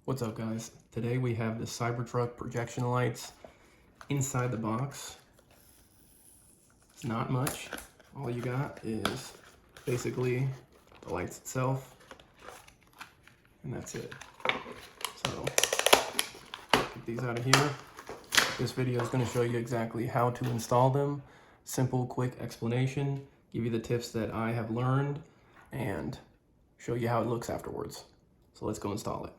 What's up, guys? Today we have the Cybertruck Projection Lights inside the box. It's not much. All you got is basically the lights itself, and that's it. So, get these out of here. This video is going to show you exactly how to install them. Simple, quick explanation, give you the tips that I have learned, and show you how it looks afterwards. So let's go install it.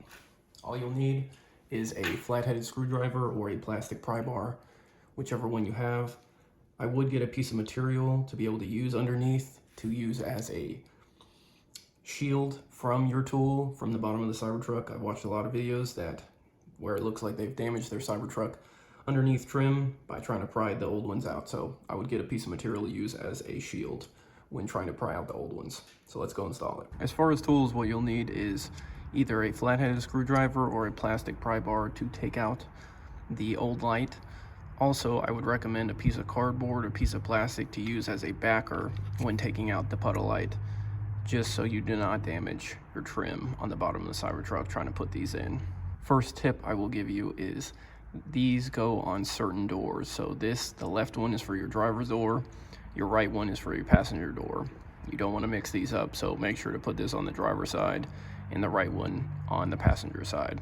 All you'll need is a flat-headed screwdriver or a plastic pry bar, whichever one you have. I would get a piece of material to be able to use underneath, to use as a shield from your tool from the bottom of the Cybertruck. I've watched a lot of videos where it looks like they've damaged their Cybertruck underneath trim by trying to pry the old ones out. So I would get a piece of material to use as a shield when trying to pry out the old ones. So let's go install it. As far as tools, what you'll need is either a flat-headed screwdriver or a plastic pry bar to take out the old light. Also, I would recommend a piece of cardboard or piece of plastic to use as a backer when taking out the puddle light, just so you do not damage your trim on the bottom of the Cybertruck trying to put these in. First tip I will give you is these go on certain doors. So the left one is for your driver's door, your right one is for your passenger door. You don't want to mix these up, so make sure to put this on the driver's side and the right one on the passenger side.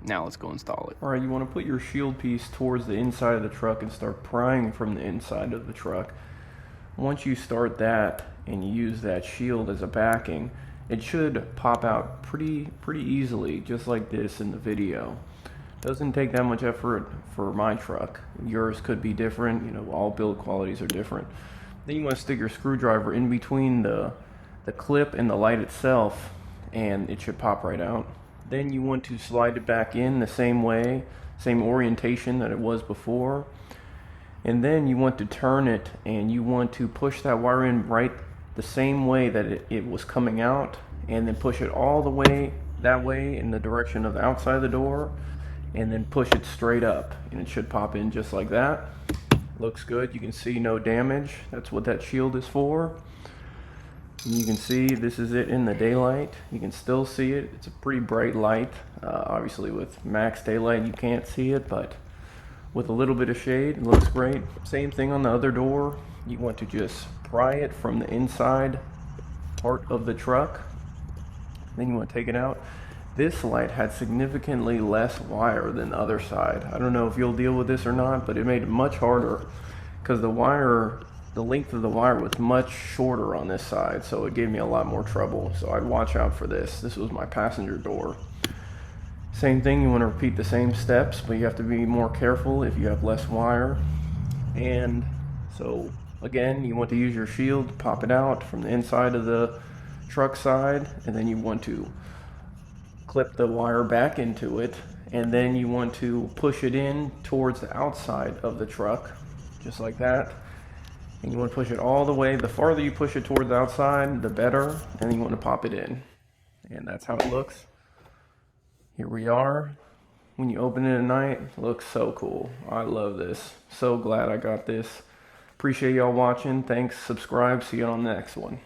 Now let's go install it. All right, you want to put your shield piece towards the inside of the truck and start prying from the inside of the truck. Once you start that and you use that shield as a backing, it should pop out pretty easily, just like this in the video. Doesn't take that much effort for my truck. Yours could be different, you know, all build qualities are different. Then you want to stick your screwdriver in between the clip and the light itself, and it should pop right out. Then you want to slide it back in the same way, same orientation that it was before. And then you want to turn it and you want to push that wire in right the same way that it was coming out, and then push it all the way that way in the direction of the outside of the door, and then push it straight up, and it should pop in just like that. Looks good. You can see no damage. That's what that shield is for. And you can see this is it in the daylight. You can still see it. It's a pretty bright light. Obviously with max daylight you can't see it, but with a little bit of shade it looks great. Same thing on the other door. You want to just pry it from the inside part of the truck. Then you want to take it out. This light had significantly less wire than the other side. I don't know if you'll deal with this or not, but it made it much harder because the length of the wire was much shorter on this side, so it gave me a lot more trouble. So I'd watch out for this. This was my passenger door. Same thing, you want to repeat the same steps, but you have to be more careful if you have less wire. And so again, you want to use your shield, pop it out from the inside of the truck side, and then you want to clip the wire back into it, and then you want to push it in towards the outside of the truck, just like that. And you want to push it all the way. The farther you push it towards the outside, the better. And you want to pop it in. And that's how it looks. Here we are. When you open it at night, it looks so cool. I love this. So glad I got this. Appreciate y'all watching. Thanks. Subscribe. See you on the next one.